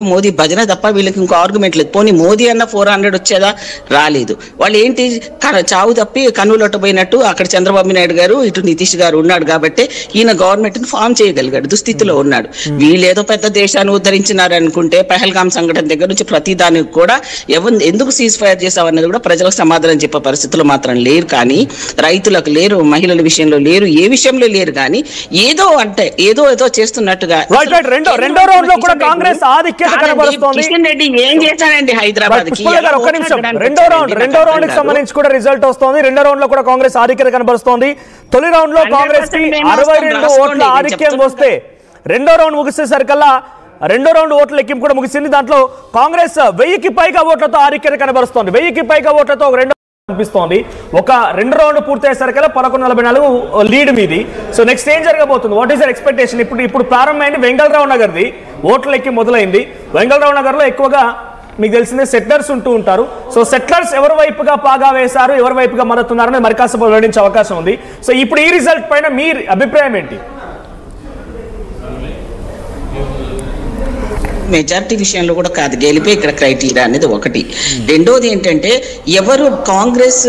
మోదీ భజన తప్ప వీళ్ళకి ఇంకో ఆర్గ్యుమెంట్ లేదు. పోనీ మోదీ అన్న 400 వచ్చేదా, రాలేదు. వాళ్ళు ఏంటి చావు తప్పి కన్నులొట్టబోయినట్టు అక్కడ చంద్రబాబు నాయుడు గారు ఇటు నితీష్ గారు ఉన్నాడు కాబట్టి ఈయన గవర్నమెంట్ ని ఫామ్ చేయగలిగాడు, దుస్థితిలో ఉన్నాడు. వీళ్ళేదో పెద్ద దేశాన్ని ఉద్ధరించినారు అనుకుంటే పహల్గాం సంఘటన దగ్గర నుంచి ప్రతి దానికి కూడా ఎందుకు సీజ్ ఫైర్ చేసామన్నది కూడా ప్రజలకు సమాధానం చెప్పే పరిస్థితులు మాత్రం లేరు. కానీ రైతులకు లేరు, మహిళల విషయంలో లేరు, ఏ విషయంలో లేరు. కానీ ఏదో అంటే ఏదో చేస్తున్నట్టుగా రెండో రౌండ్ లో కూడా కాంగ్రెస్ ఆధిక్యత కిషన్ రెడ్డి ఏం చేశాడండి హైదరాబాద్ కి? రెండో రౌండ్ కి సంబంధించి కూడా రిజల్ట్ వస్తోంది. రెండో రౌండ్ లో కూడా కాంగ్రెస్ ఆధిక్యత కనబరుస్తోంది. తొలి రౌండ్ లో కాంగ్రెస్ కి 62 ఓట్ల ఆధిక్యం వస్తే రెండో రౌండ్ ముగిసేసరికల్లా రెండో రౌండ్ ఓట్ల లెక్కింపు కూడా ముగిసింది. దాంట్లో కాంగ్రెస్ 1000కి పైగా ఓట్లతో ఆధిక్యత కనబరుస్తోంది. 1000కి పైగా ఓట్లతో రెండో అనిపిస్తోంది. ఒక రెండు రౌండ్ పూర్తయ్యేసరికల్లా 11:44 లీడ్ మీది. సో నెక్స్ట్ ఏం జరగబోతుంది? What is your expectation? ఇప్పుడు ప్రారంభమైంది వెంగళరావు నగర్ది ఓట్ల లెక్కి మొదలైంది. వెంగళరావు నగర్ లో ఎక్కువగా మీకు తెలిసిందే సెట్లర్స్ ఉంటూ ఉంటారు. సో సెట్లర్స్ ఎవరి వైపుగా పాగా వేశారు, ఎవరి వైపుగా మద్దతున్నారని మరి కాస్త వెల్లడించే అవకాశం ఉంది. సో ఇప్పుడు ఈ రిజల్ట్ పైన మీ అభిప్రాయం ఏంటి? మెజారిటీ విషయంలో కూడా కాదు, గెలిపే ఇక్కడ క్రైటీరియా అనేది ఒకటి. రెండోది ఏంటంటే ఎవరు కాంగ్రెస్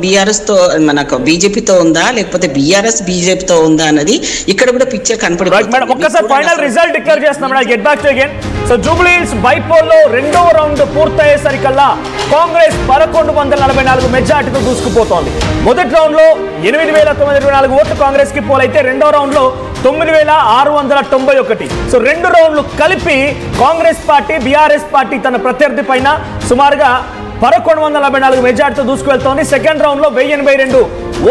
బీఆర్ఎస్ తో మనకు బీజేపీతో ఉందా లేకపోతే బీఆర్ఎస్ బీజేపీతో ఉందా అన్నది ఇక్కడ కూడా పిక్చర్ కనపడుతుంది. ఒక్కసారి ఫైనల్ రిజల్ట్ డిక్లేర్ చేస్తున్నాం. Get back to again. So Jubilee hills bypoll లో రెండో రౌండ్ పూర్తయ్యేసరికల్లా కాంగ్రెస్ 1144 మెజార్టీతో దూసుకుపోతోంది. మొదటి రౌండ్ లో 8924 ఓట్లు కాంగ్రెస్ కి పోలైతే రెండో రౌండ్ లో 9691. సో రెండు రౌండ్లు కలిపి కాంగ్రెస్ పార్టీ బీఆర్ఎస్ పార్టీ తన ప్రత్యర్థి పైన సుమారుగా 1144 మెజార్టీతో దూసుకువెళ్తోంది. సెకండ్ రౌండ్ లో 1082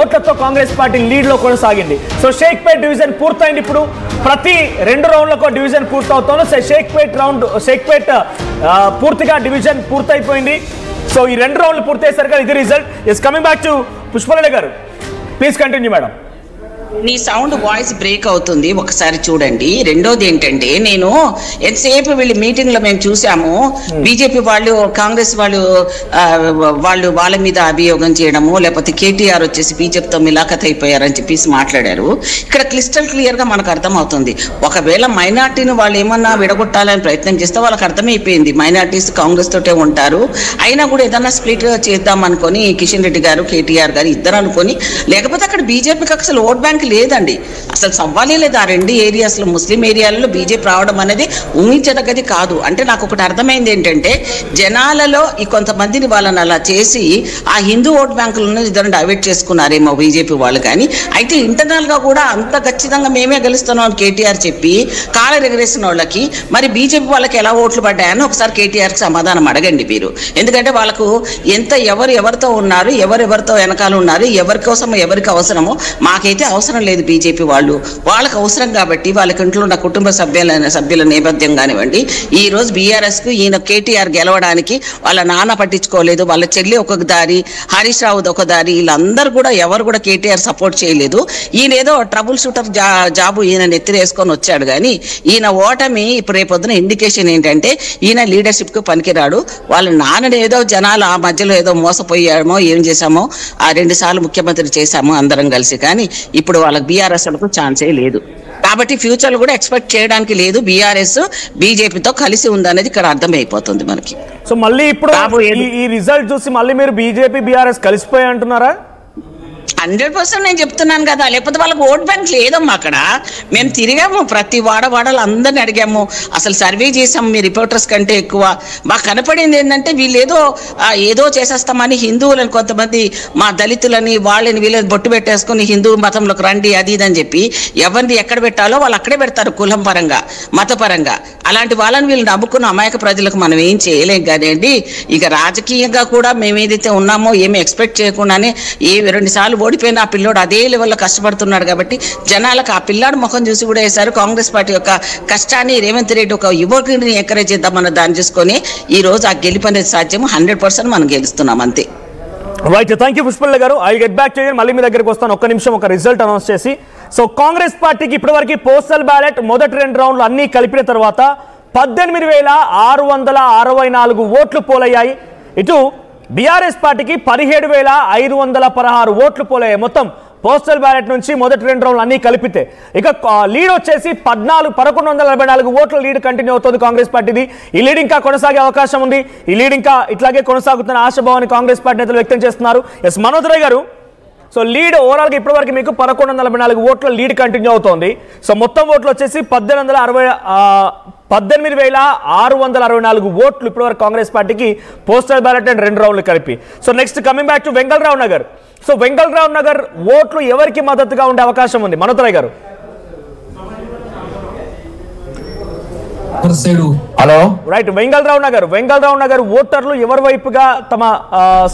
ఓట్లతో కాంగ్రెస్ పార్టీ లీడ్ లో కొనసాగింది. సో షేక్పేట్ డివిజన్ పూర్తయింది. ఇప్పుడు ప్రతి రెండు రౌండ్లకు డివిజన్ పూర్తవుతోంది. షేక్పేట్ పూర్తిగా డివిజన్ పూర్తయిపోయింది. సో ఈ రెండు రౌండ్లు పూర్తయ్యేసరికి ఇది result. Is coming back to Pushpalatha గారు, ప్లీజ్ కంటిన్యూ మేడం. నీ సౌండ్ వాయిస్ బ్రేక్ అవుతుంది, ఒకసారి చూడండి. రెండోది ఏంటంటే నేను ఎంతసేపు వీళ్ళు మీటింగ్ లో మేము చూసాము బీజేపీ వాళ్ళు కాంగ్రెస్ వాళ్ళు వాళ్ళ మీద అభియోగం చేయడము, లేకపోతే కేటీఆర్ వచ్చేసి బీజేపీతో మిలాఖత్ అయిపోయారని చెప్పేసి మాట్లాడారు. ఇక్కడ క్లిస్టల్ క్లియర్ గా మనకు అర్థమవుతుంది. ఒకవేళ మైనార్టీని వాళ్ళు ఏమన్నా విడగొట్టాలని ప్రయత్నం చేస్తే వాళ్ళకి అర్థమైపోయింది మైనార్టీస్ కాంగ్రెస్ తోటే ఉంటారు. అయినా కూడా ఏదన్నా స్ప్లిట్ చేద్దాం అనుకొని కిషన్ రెడ్డి గారు కేటీఆర్ గారు ఇద్దరు అనుకొని, లేకపోతే అక్కడ బీజేపీకి అసలు ఓట్ బ్యాంక్ లేదండి, అసలు సవ్వాలే లేదు. ఆ రెండు ఏరియాస్ లో ముస్లిం ఏరియాలలో బీజేపీ రావడం అనేది ఊహించదగ్గది కాదు. అంటే నాకు ఒకటి అర్థమైంది ఏంటంటే జనాలలో ఈ కొంతమందిని వాళ్ళని అలా చేసి ఆ హిందూ ఓట్ బ్యాంకులను ఇద్దరు డైవర్ట్ చేసుకున్నారేమో బీజేపీ వాళ్ళు. కానీ అయితే ఇంటర్నల్ గా కూడా అంత ఖచ్చితంగా మేమే గెలుస్తున్నాం కేటీఆర్ చెప్పి కాలర్ ఎగరేసిన వాళ్ళకి మరి బీజేపీ వాళ్ళకి ఎలా ఓట్లు పడ్డాయని ఒకసారి కేటీఆర్కి సమాధానం అడగండి మీరు. ఎందుకంటే వాళ్ళకు ఎవరితో ఉన్నారు, ఎవరెవరితో వెనకాల ఉన్నారు, ఎవరి కోసం ఎవరికి అవసరమో మాకైతే అవసరం లేదు. బీజేపీ వాళ్ళకి అవసరం కాబట్టి వాళ్ళకి ఇంట్లో ఉన్న కుటుంబ సభ్యుల నేపథ్యం కానివ్వండి. ఈ రోజు బీఆర్ఎస్ కు ఈయన కేటీఆర్ గెలవడానికి వాళ్ళ నాన్న పట్టించుకోలేదు, వాళ్ళ చెల్లి ఒక దారి, హరీష్ రావు ఒక దారి, వీళ్ళందరూ కూడా ఎవరు కూడా కేటీఆర్ సపోర్ట్ చేయలేదు. ఈయన ఏదో ట్రబుల్ షూటర్ జాబు ఈయన నెత్తిరేసుకొని వచ్చాడు. కానీ ఈయన ఓటమి ఇప్పుడు రేపొద్దున ఇండికేషన్ ఏంటంటే ఈయన లీడర్షిప్ కు పనికిరాడు. వాళ్ళ నాన్నని ఏదో జనాలు ఆ మధ్యలో ఏదో మోసపోయామో ఏం చేశామో, ఆ 2 సార్లు ముఖ్యమంత్రి చేశాము అందరం కలిసి. కానీ ఇప్పుడు వాళ్ళకి బీఆర్ఎస్ లకు ఛాన్సే లేదు. కాబట్టి ఫ్యూచర్ లో కూడా ఎక్స్పెక్ట్ చేయడానికి లేదు. బీఆర్ఎస్ బీజేపీతో కలిసి ఉందనేది ఇక్కడ అర్థమైపోతుంది మనకి. సో మళ్ళీ ఇప్పుడు ఈ రిజల్ట్ చూసి మళ్ళీ మీరు బీజేపీ బీఆర్ఎస్ కలిసిపోయి అంటున్నారా? 100% నేను చెప్తున్నాను కదా, లేకపోతే వాళ్ళకి ఓట్ బ్యాంక్ లేదమ్మా. అక్కడ మేము తిరిగాము, ప్రతి వాడవాడలు అందరిని అడిగాము, అసలు సర్వే చేసాము మీ రిపోర్టర్స్ కంటే ఎక్కువ. మాకు కనపడింది ఏంటంటే వీళ్ళు ఏదో చేసేస్తామని హిందువులని కొంతమంది మా దళితులని వాళ్ళని వీళ్ళని బొట్టు పెట్టేసుకుని హిందూ మతంలోకి రండి అది ఇదని చెప్పి ఎవరిని ఎక్కడ పెట్టాలో వాళ్ళు అక్కడే పెడతారు, కులం పరంగా మతపరంగా. అలాంటి వాళ్ళని వీళ్ళు నమ్ముకున్న అమాయక ప్రజలకు మనం ఏం చేయలేం. కానివ్వండి ఇక రాజకీయంగా కూడా మేము ఏదైతే ఉన్నామో ఏమి ఎక్స్పెక్ట్ చేయకుండానే 2 సార్లు ఓడిపోయిన ఆ పిల్లోడు అదే లెవెల్లో కష్టపడుతున్నాడు. కాబట్టి జనాలకు ఆ పిల్లాడు ముఖం చూసి కూడా వేశారు. కాంగ్రెస్ పార్టీ యొక్క కష్టాన్ని రేవంత్ రెడ్డి ఒక యువకుడిని ఎంకరేజ్ చేద్దామన్న దాన్ని చూసుకొని ఈ రోజు ఆ గెలుపు అనేది సాధ్యం. 100% మనం గెలుస్తున్నాం అంతే. రైట్, థ్యాంక్ యూ పుష్పలత గారు. I get back to you. మళ్ళీ మీ దగ్గరికి వస్తాను. ఒక్క నిమిషం ఒక రిజల్ట్ అనౌన్స్ చేసి. సో కాంగ్రెస్ పార్టీకి ఇప్పటివరకు పోస్టల్ బ్యాలెట్ మొదటి 2 రౌండ్లు అన్ని కలిపిన తర్వాత 18,664 ఓట్లు పోలయ్యాయి. ఇటు బీఆర్ఎస్ పార్టీకి 17,516 ఓట్లు పోలయ్యాయి. మొత్తం పోస్టల్ బ్యాలెట్ నుంచి మొదటి 2 రౌండ్లు అన్ని కలిపితే. ఇక లీడ్ వచ్చేసి 1144 ఓట్ల లీడ్ కంటిన్యూ అవుతుంది కాంగ్రెస్ పార్టీది. ఈ లీడ్ ఇంకా కొనసాగే అవకాశం ఉంది. ఈ లీడ్ ఇంకా ఇట్లాగే కొనసాగుతున్న ఆశాభావాన్ని కాంగ్రెస్ పార్టీ నేతలు వ్యక్తం చేస్తున్నారు. ఎస్ మనోజ్ రాయ్ గారు, సో లీడ్ ఓవరాల్గా ఇప్పటివరకు మీకు 1144 ఓట్ల లీడ్ కంటిన్యూ అవుతోంది. సో మొత్తం ఓట్లు వచ్చేసి 18,664 ఓట్లు ఇప్పటివరకు కాంగ్రెస్ పార్టీకి పోస్టల్ బ్యాలెట్ అండ్ 2 రౌండ్లు కలిపి. So next coming back to Vengalrao Nagar. So Vengalrao Nagar ఓట్లు ఎవరికి మద్దతుగా ఉండే అవకాశం ఉంది మనోజ్ రాయ్ గారు? హలో రైట్, వెంగళరావు నగర్ ఓటర్లు ఎవరి వైపుగా తమ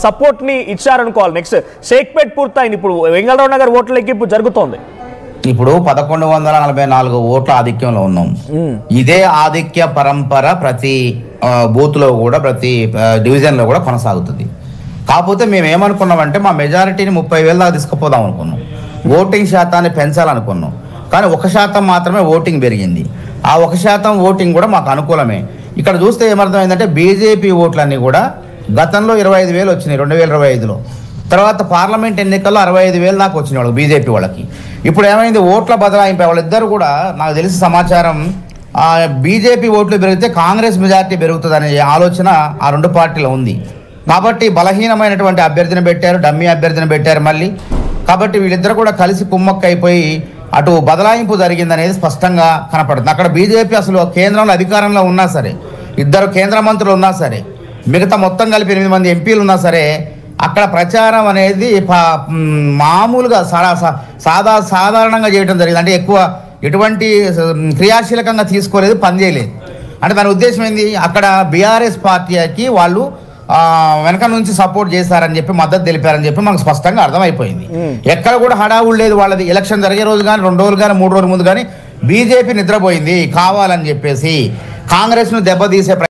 సపోర్ట్ ని ఇచ్చారనుకోవాలి. నెక్స్ట్ షేక్పేట్ పూర్తయింది, ఇప్పుడు వెంగళరావు నగర్ ఓట్ల లెక్కింపు జరుగుతోంది. ఇప్పుడు 1144 ఓట్ల ఆధిక్యంలో ఉన్నాం. ఇదే ఆధిక్య పరంపర ప్రతి బూత్ లో కూడా ప్రతి డివిజన్ లో కూడా కొనసాగుతుంది. కాకపోతే మేము ఏమనుకున్నామంటే మా మెజారిటీని 30,000 దాకా తీసుకుపోదాం అనుకున్నాం, ఓటింగ్ శాతాన్ని పెంచాలనుకున్నాం. కానీ 1% మాత్రమే ఓటింగ్ పెరిగింది. ఆ 1% ఓటింగ్ కూడా మాకు అనుకూలమే. ఇక్కడ చూస్తే ఏమర్థమైందంటే బీజేపీ ఓట్లన్నీ కూడా గతంలో 25,000 వచ్చినాయి 2025లో. తర్వాత పార్లమెంట్ ఎన్నికల్లో 65,000 దాకా వచ్చినాయి వాళ్ళకి, బీజేపీ వాళ్ళకి. ఇప్పుడు ఏమైంది, ఓట్ల బదలాయింపు వాళ్ళిద్దరు కూడా నాకు తెలిసి సమాచారం బీజేపీ ఓట్లు పెరిగితే కాంగ్రెస్ మెజారిటీ పెరుగుతుందనే ఆలోచన ఆ 2 పార్టీలో ఉంది. కాబట్టి బలహీనమైనటువంటి అభ్యర్థిని పెట్టారు, డమ్మీ అభ్యర్థిని పెట్టారు మళ్ళీ. కాబట్టి వీళ్ళిద్దరు కూడా కలిసి కుమ్మక్క అయిపోయి అటు బదలాయింపు జరిగిందనేది స్పష్టంగా కనపడుతుంది. అక్కడ బీజేపీ అసలు కేంద్రంలో అధికారంలో ఉన్నా సరే, 2 కేంద్ర మంత్రులు ఉన్నా సరే, మిగతా మొత్తం కలిపి 8 మంది ఎంపీలు ఉన్నా సరే, అక్కడ ప్రచారం అనేది మామూలుగా సాధారణంగా చేయడం జరిగింది. అంటే ఎక్కువ ఎటువంటి క్రియాశీలకంగా తీసుకోలేదు, పనిచేయలేదు. అంటే దాని ఉద్దేశం ఏంది, అక్కడ బీఆర్ఎస్ పార్టీకి వాళ్ళు వెనక నుంచి సపోర్ట్ చేశారని చెప్పి, మద్దతు తెలిపారని చెప్పి మనకు స్పష్టంగా అర్థమైపోయింది. ఎక్కడ కూడా హడావుడు లేదు వాళ్ళది. ఎలక్షన్ జరిగే రోజు కానీ 2 రోజులు కానీ 3 రోజుల ముందు కానీ బీజేపీ నిద్రపోయింది కావాలని చెప్పేసి కాంగ్రెస్ను దెబ్బతీసే